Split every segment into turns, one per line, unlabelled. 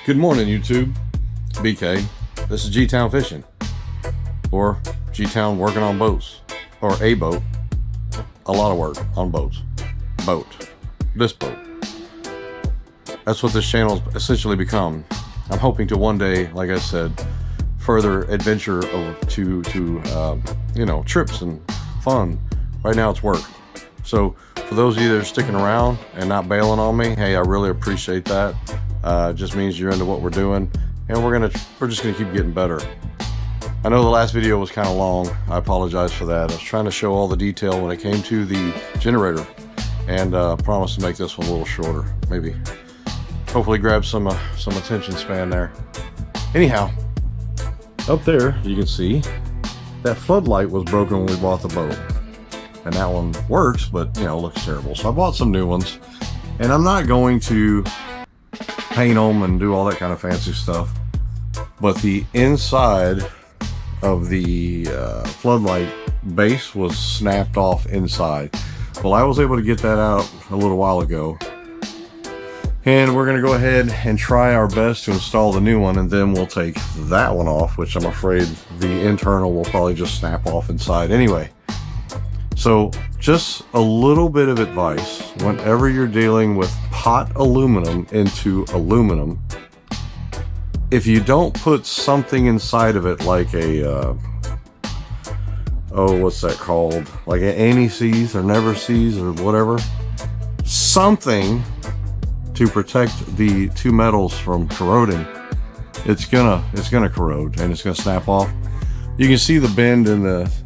Good morning, YouTube. BK. This is G-Town Fishing, or G-Town working on boats, or a boat. A lot of work on boats. This boat. That's what this channel's essentially become. I'm hoping to one day, like I said, further adventure over to trips and fun. Right now it's work. So for those of you that are sticking around and not bailing on me, hey, I really appreciate that. It just means you're into what we're doing, and we're just gonna keep getting better. I know the last video was kind of long. I apologize for that. I was trying to show all the detail when it came to the generator, and promised to make this one a little shorter. Maybe, hopefully, grab some attention span there. Anyhow, up there you can see that floodlight was broken when we bought the boat, and that one works, but looks terrible. So I bought some new ones, and I'm not going to paint them and do all that kind of fancy stuff, but the inside of the floodlight base was snapped off inside. Well, I was able to get that out a little while ago, and we're going to go ahead and try our best to install the new one, and then we'll take that one off, which I'm afraid the internal will probably just snap off inside anyway. So just a little bit of advice whenever you're dealing with pot aluminum into aluminum. If you don't put something inside of it like a what's that called, like an anti-seize or never seize or whatever, something to protect the two metals from corroding, it's gonna corrode and it's gonna snap off. You can see the bend in the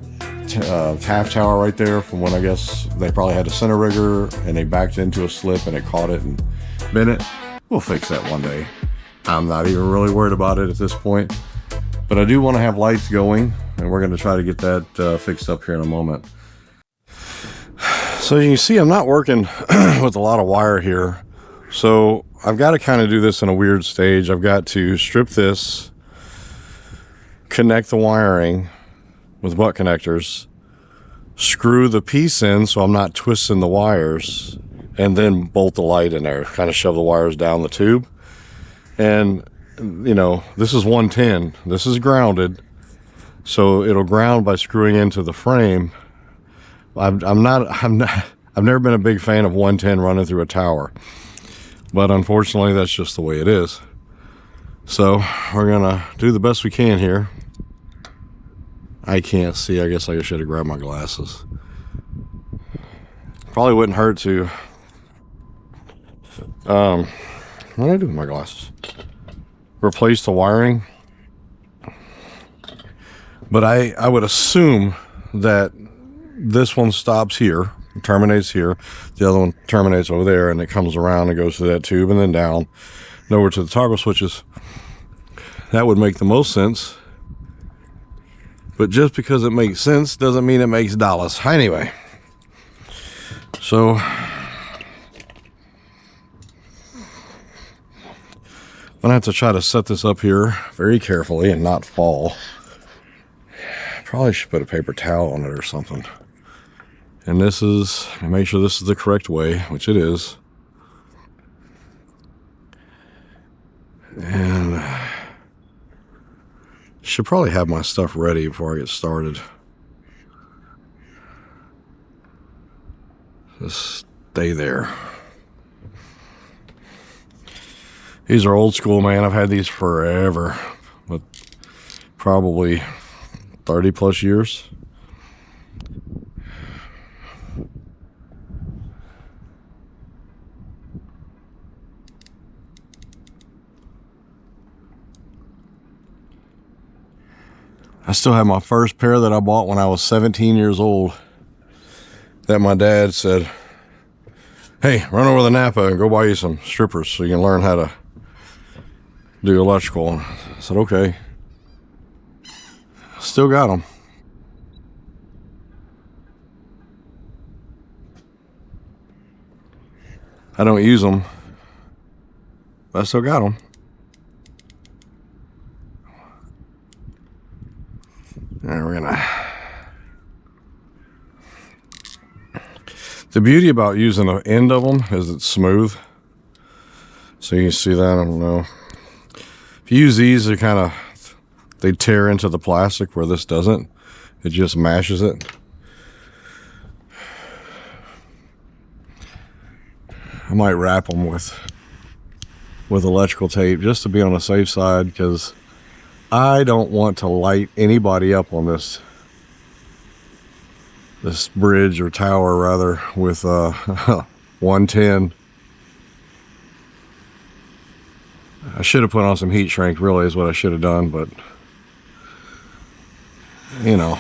half tower right there from when I guess they probably had a center rigger and they backed into a slip and it caught it and bent it. We'll fix that one day. I'm not even really worried about it at this point, but I do want to have lights going, and we're going to try to get that fixed up here in a moment. So you can see I'm not working with a lot of wire here, so I've got to kind of do this in a weird stage. I've got to strip this, connect the wiring with butt connectors, screw the piece in so I'm not twisting the wires, and then bolt the light in there, kind of shove the wires down the tube. And this is 110, this is grounded, so it'll ground by screwing into the frame. I've never been a big fan of 110 running through a tower, but unfortunately that's just the way it is. So we're gonna do the best we can here. I can't see. I guess I should have grabbed my glasses. Probably wouldn't hurt to what do I do with my glasses? Replace the wiring. But I would assume that this one stops here, terminates here, the other one terminates over there, and it comes around and goes through that tube and then down and over to the toggle switches. That would make the most sense. But just because it makes sense doesn't mean it makes dollars. Anyway, so I'm gonna have to try to set this up here very carefully and not fall. Probably should put a paper towel on it or something. And this is, make sure this is the correct way, which it is. And should probably have my stuff ready before I get started. Just stay there. These are old school, man. I've had these forever, but probably 30 plus years. I still have my first pair that I bought when I was 17 years old, that my dad said, hey, run over to Napa and go buy you some strippers so you can learn how to do electrical. And I said, okay. Still got them. I don't use them, but I still got them. And we're gonna. The beauty about using the end of them is it's smooth. So you can see that, I don't know. If you use these, they tear into the plastic where this doesn't. It just mashes it. I might wrap them with electrical tape just to be on the safe side, because I don't want to light anybody up on this bridge or tower rather with 110. I should have put on some heat shrink, really, is what I should have done, but you know.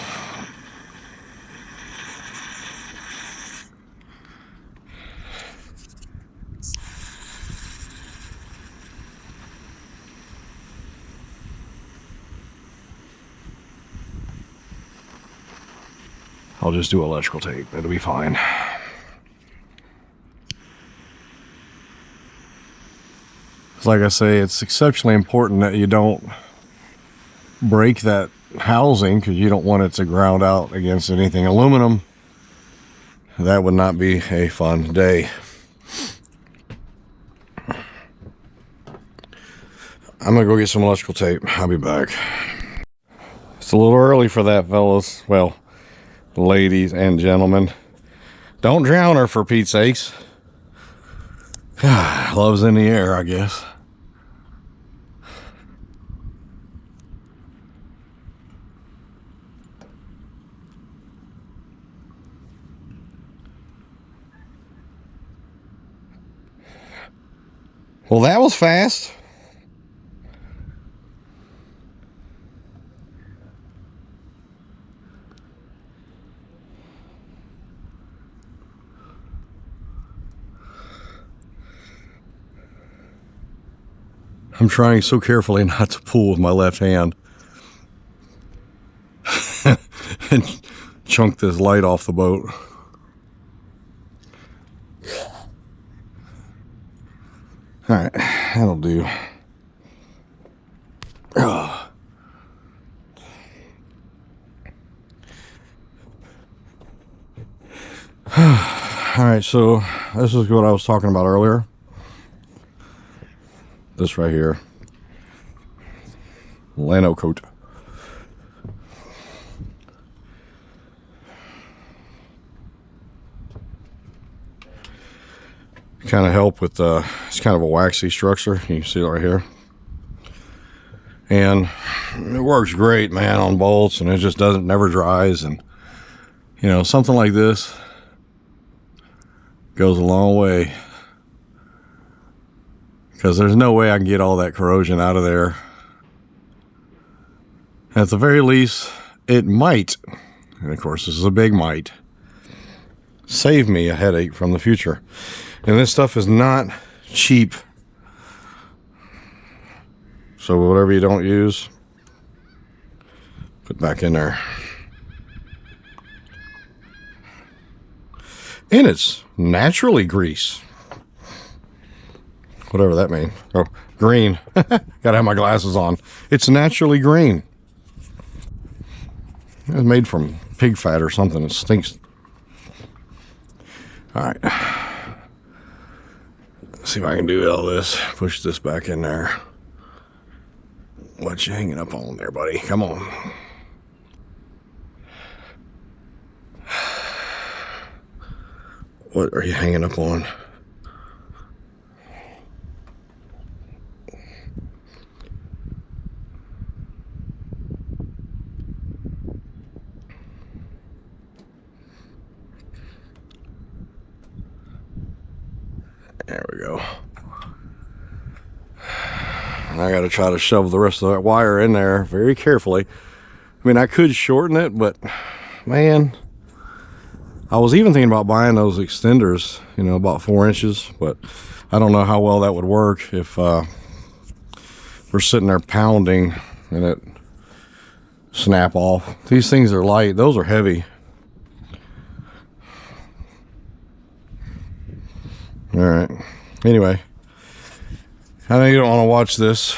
I'll just do electrical tape. It'll be fine. Like I say, it's exceptionally important that you don't break that housing, because you don't want it to ground out against anything aluminum. That would not be a fun day. I'm gonna go get some electrical tape. I'll be back. It's a little early for that, fellas. Well, ladies and gentlemen, don't drown her, for Pete's sakes. Love's in the air, I guess. Well, that was fast. I'm trying so carefully not to pull with my left hand and chunk this light off the boat. All right, that'll do. All right, so this is what I was talking about earlier. This right here, lino coat. Kind of help with it's kind of a waxy structure. You can see it right here, and it works great, man, on bolts, and it just never dries. And you know, something like this goes a long way, because there's no way I can get all that corrosion out of there. At the very least, it might, and of course this is a big might, save me a headache from the future. And this stuff is not cheap. So whatever you don't use, put back in there. And it's naturally grease. Whatever that means. Oh, green. Gotta have my glasses on. It's naturally green. It's made from pig fat or something. It stinks. All right. Let's see if I can do all this. Push this back in there. What you hanging up on there, buddy? Come on. What are you hanging up on? There we go. And I got to try to shove the rest of that wire in there very carefully. I mean, I could shorten it, but man, I was even thinking about buying those extenders, you know, about 4 inches, but I don't know how well that would work if we're sitting there pounding and it snap off. These things are light. Those are heavy. All right. Anyway, I know you don't want to watch this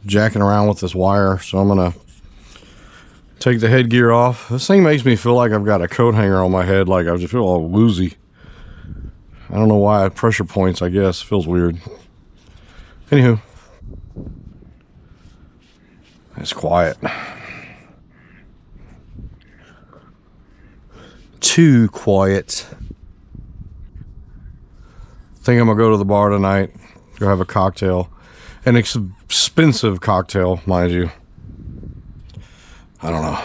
jacking around with this wire, so I'm going to take the headgear off. This thing makes me feel like I've got a coat hanger on my head, like I just feel all woozy. I don't know why. Pressure points, I guess. Feels weird. Anywho. It's quiet. Too quiet. Think I'm gonna go to the bar tonight, go have a cocktail. An expensive cocktail, mind you. I don't know.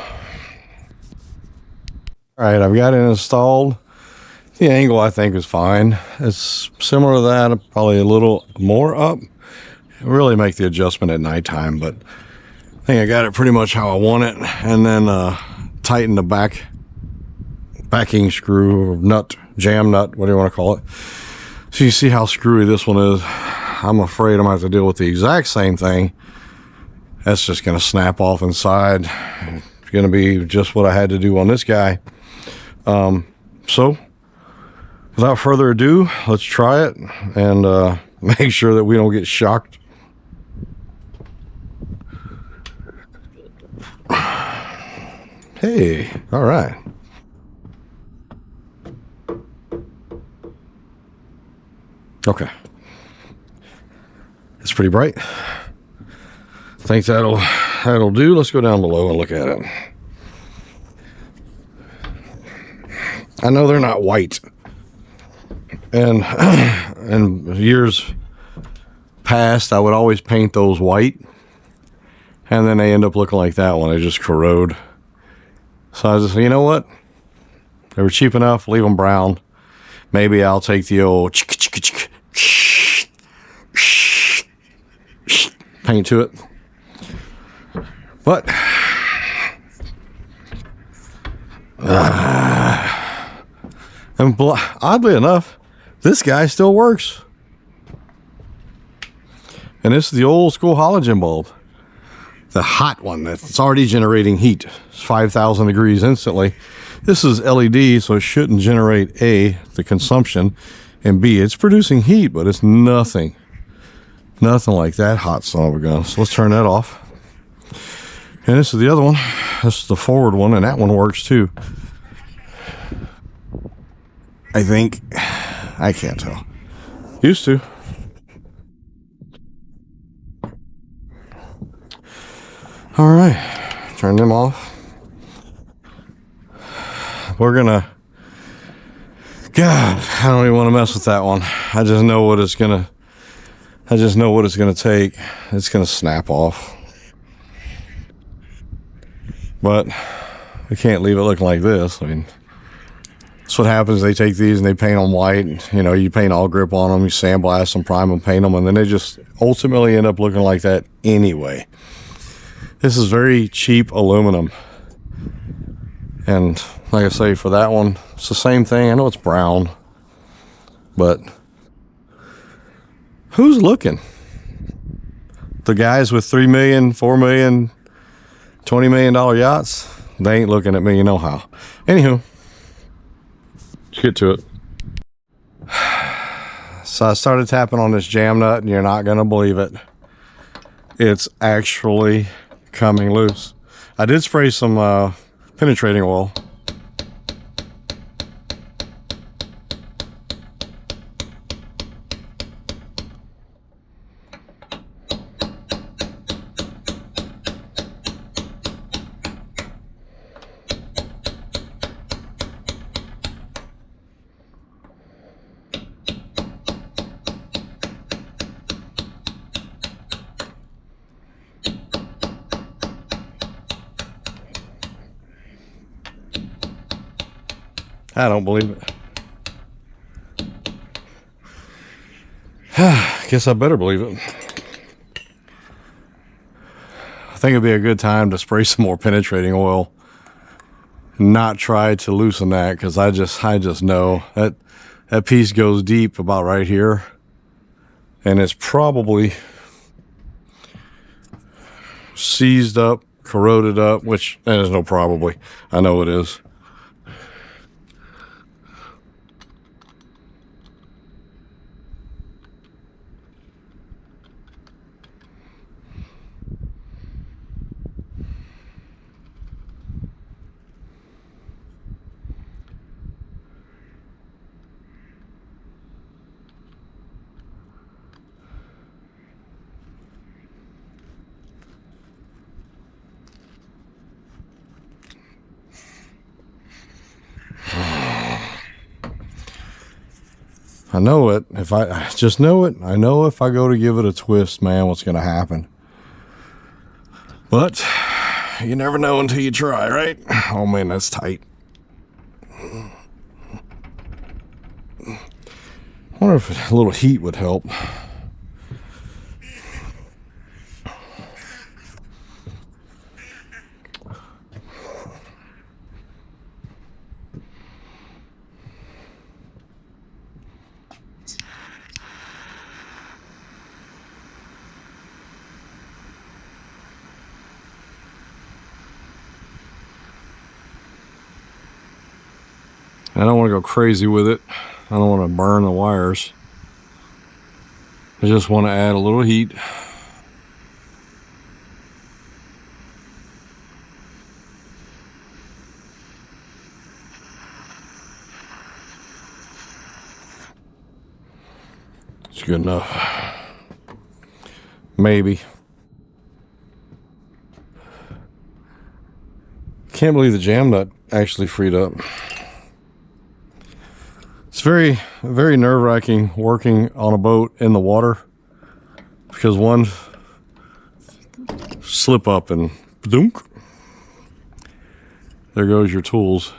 Alright, I've got it installed. The angle I think is fine. It's similar to that, probably a little more up. Really make the adjustment at nighttime, but I think I got it pretty much how I want it. And then tighten the backing screw, or nut, jam nut, what do you want to call it. So you see how screwy this one is. I'm afraid I'm gonna have to deal with the exact same thing. That's just gonna snap off inside. It's gonna be just what I had to do on this guy. So without further ado, let's try it and make sure that we don't get shocked. Hey, all right. Okay. It's pretty bright. Think that'll do. Let's go down below and look at it. I know they're not white. And in years past, I would always paint those white. And then they end up looking like that one. They just corrode. So I was just, you know what? They were cheap enough, leave them brown. Maybe I'll take the old paint to it. But and oddly enough, this guy still works. And this is the old school halogen bulb. The hot one that's already generating heat. It's 5,000 degrees instantly. This is LED, so it shouldn't generate A, the consumption, and B, it's producing heat, but it's nothing like that hot son of a gun. So let's turn that off. And this is the other one. This is the forward one, and that one works too. I think. I can't tell. Used to. All right, turn them off. We're gonna. God, I don't even want to mess with that one. I just know what it's gonna take. It's gonna snap off. But we can't leave it looking like this. I mean, that's what happens. They take these and they paint them white. You know, you paint all grip on them, you sandblast them, prime them, paint them, and then they just ultimately end up looking like that anyway. This is very cheap aluminum. And like I say, for that one, it's the same thing. I know it's brown, but who's looking? The guys with $3 million, $4 million, $20 million yachts, they ain't looking at me, you know how. Anywho, let's get to it. So I started tapping on this jam nut, and you're not gonna believe it. It's actually coming loose. I did spray some penetrating oil. I don't believe it. Guess I better believe it. I think it'd be a good time to spray some more penetrating oil. Not try to loosen that, because I just know that piece goes deep about right here, and it's probably seized up, corroded up, which there's no probably. I know it is. I know it. I just know it. I know if I go to give it a twist, man, what's going to happen. But you never know until you try, right? Oh man, that's tight. I wonder if a little heat would help. I don't want to go crazy with it. I don't want to burn the wires. I just want to add a little heat. It's good enough. Maybe. Can't believe the jam nut actually freed up. It's very, very nerve-wracking working on a boat in the water, because one slip up and dunk, there goes your tools.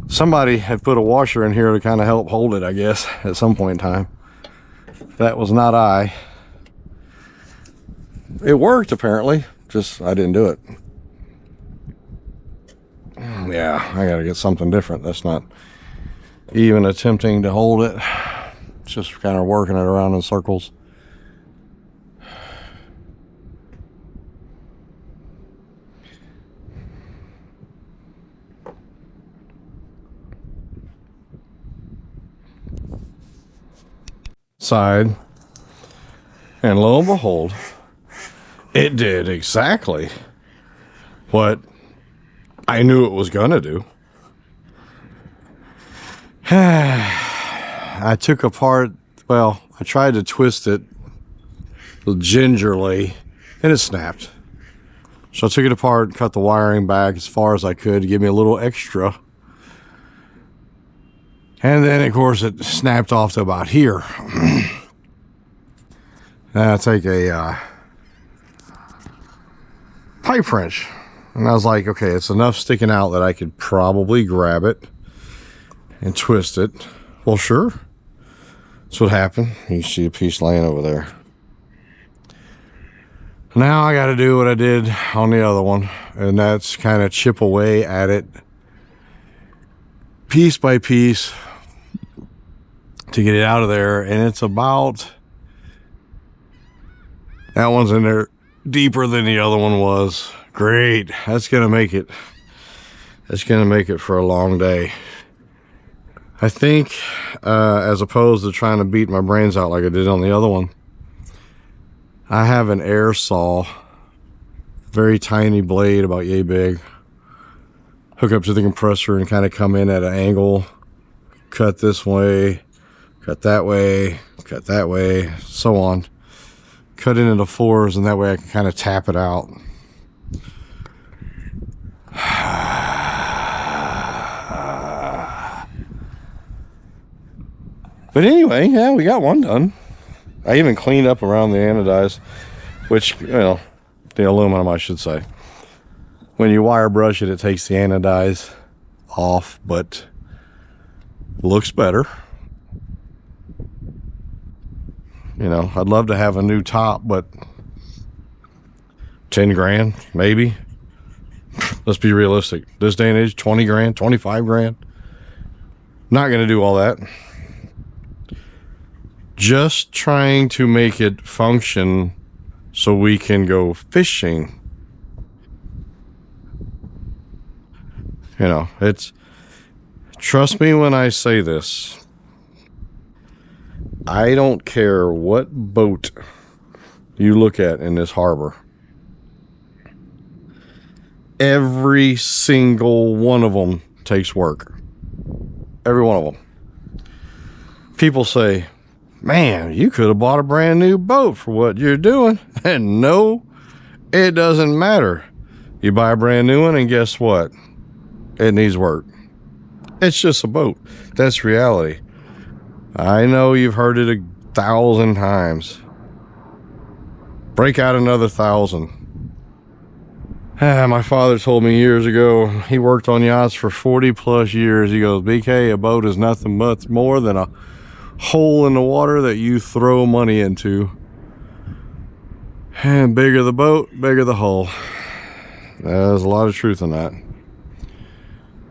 Somebody had put a washer in here to kind of help hold it, I guess, at some point in time. That was not I. It worked, apparently. Just, I didn't do it. Yeah, I gotta get something different. That's not even attempting to hold it. It's just kind of working it around in circles. Side, and lo and behold, it did exactly what I knew it was gonna do. I took apart, well, I tried to twist it gingerly and it snapped. So I took it apart, cut the wiring back as far as I could to give me a little extra. And then, of course, it snapped off to about here. Then I take a pipe wrench. And I was like, okay, it's enough sticking out that I could probably grab it and twist it. Well, sure. That's what happened. You see a piece laying over there. Now I got to do what I did on the other one. And that's kind of chip away at it piece by piece to get it out of there. And it's about, that one's in there deeper than the other one was. Great. That's gonna make it, that's gonna make it for a long day, I think. As opposed to trying to beat my brains out like I did on the other one, I have an air saw, very tiny blade, about yay big, hook up to the compressor and kind of come in at an angle, cut this way, cut that way, so on. Cut it into fours, and that way I can kind of tap it out. But anyway, yeah, we got one done. I even cleaned up around the anodized, which, you know, the aluminum, I should say. When you wire brush it, it takes the anodize off, but looks better. You know, I'd love to have a new top, but 10 grand, maybe. Let's be realistic. This day and age, 20 grand, 25 grand. Not going to do all that. Just trying to make it function so we can go fishing. You know, it's, trust me when I say this, I don't care what boat you look at in this harbor. Every single one of them takes work. Every one of them. People say, Man, you could have bought a brand new boat for what you're doing. And no, it doesn't matter. You buy a brand new one and guess what? It needs work. It's just a boat. That's reality. I know you've heard it 1,000 times. Break out another 1,000. My father told me years ago, he worked on yachts for 40 plus years. He goes, BK, a boat is nothing much more than a hole in the water that you throw money into. And bigger the boat, bigger the hull. There's a lot of truth in that.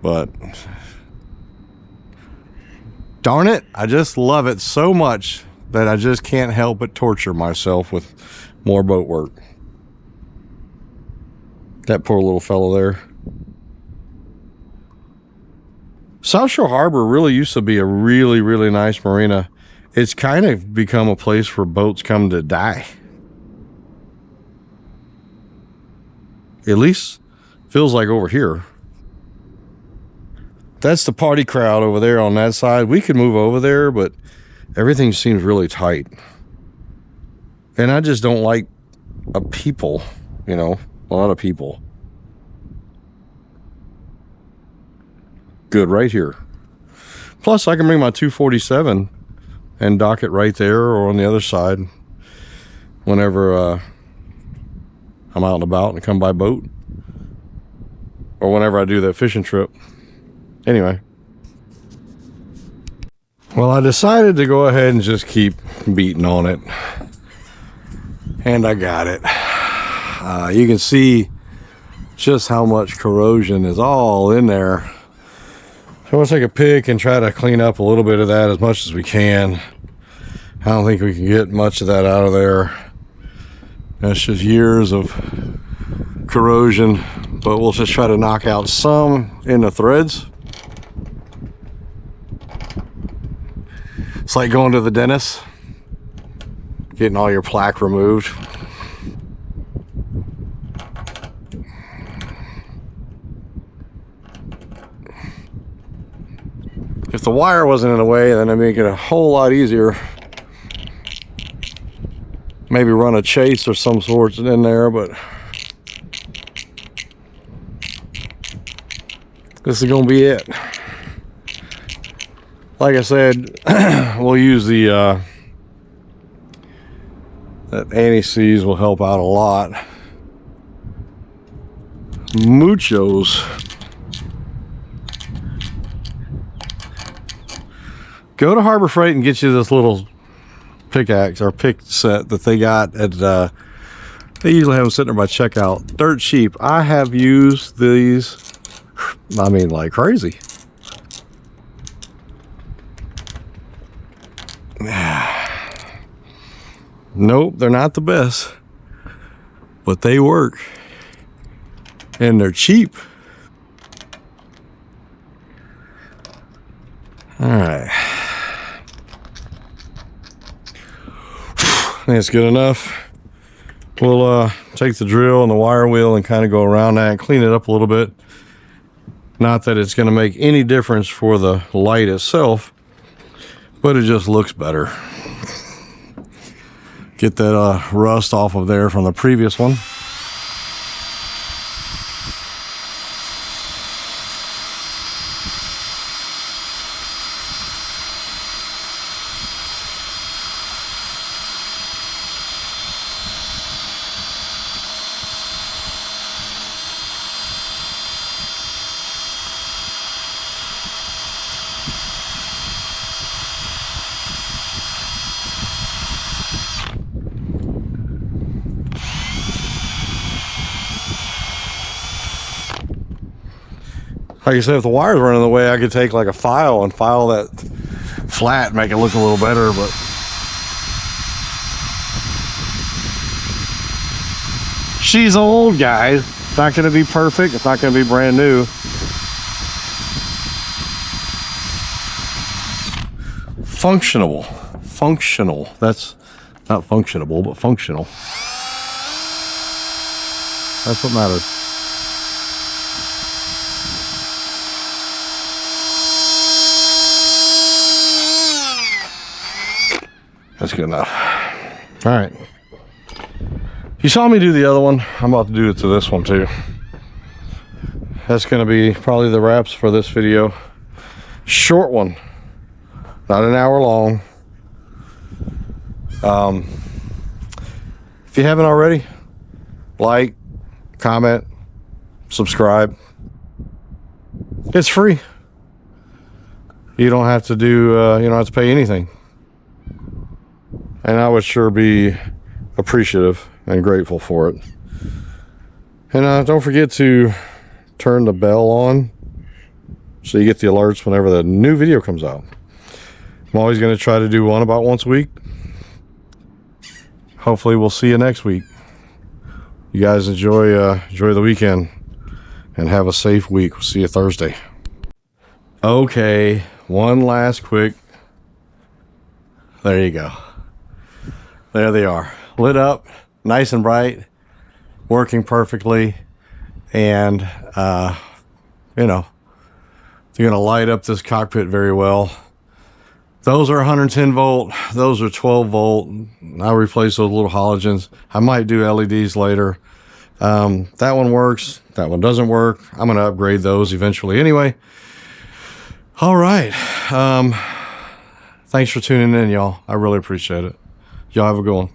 But darn it, I just love it so much that I just can't help but torture myself with more boat work. That poor little fellow there. South Shore Harbor really used to be a really, really nice marina. It's kind of become a place where boats come to die. At least feels like over here. That's the party crowd over there on that side. We could move over there, but everything seems really tight. And I just don't like a lot of people. Good right here. Plus, I can bring my 247 and dock it right there or on the other side whenever I'm out and about and come by boat. Or whenever I do that fishing trip. Anyway. Well, I decided to go ahead and just keep beating on it. And I got it. You can see just how much corrosion is all in there. So I'm gonna take a pick and try to clean up a little bit of that as much as we can. I don't think we can get much of that out of there. That's just years of corrosion, but we'll just try to knock out some in the threads. It's like going to the dentist, getting all your plaque removed. If the wire wasn't in the way, then it'd make it a whole lot easier. Maybe run a chase or some sorts in there, but this is gonna be it. Like I said, we'll use the that anti-seize will help out a lot. Muchos. Go to Harbor Freight and get you this little pickaxe or pick set that they got at they usually have them sitting there by checkout. Dirt cheap. I have used these, I mean, like crazy. Nope, they're not the best, but they work and they're cheap. All right, I think it's good enough. We'll take the drill and the wire wheel and kind of go around that and clean it up a little bit. Not that it's going to make any difference for the light itself, but it just looks better. Get that rust off of there from the previous one. Like I said, if the wire's running the way, I could take like a file and file that flat, make it look a little better, but she's old, guys. It's not going to be perfect. It's not going to be brand new. Functional. That's not functionable, but functional. That's what matters. That's good enough. All right. You saw me do the other one. I'm about to do it to this one too. That's going to be probably the wraps for this video. Short one. Not an hour long. If you haven't already, like, comment, subscribe. It's free. You don't have to do, you don't have to pay anything. And I would sure be appreciative and grateful for it. And don't forget to turn the bell on so you get the alerts whenever the new video comes out. I'm always going to try to do one about once a week. Hopefully we'll see you next week. You guys enjoy the weekend and have a safe week. We'll see you Thursday. Okay, one last quick. There you go. There they are, lit up, nice and bright, working perfectly. And you know, they're gonna light up this cockpit very well. Those are 110 volt, those are 12 volt. I'll replace those little halogens. I might do LEDs later. That one works, that one doesn't work. I'm gonna upgrade those eventually anyway. All right, thanks for tuning in, y'all. I really appreciate it. Y'all have a good one.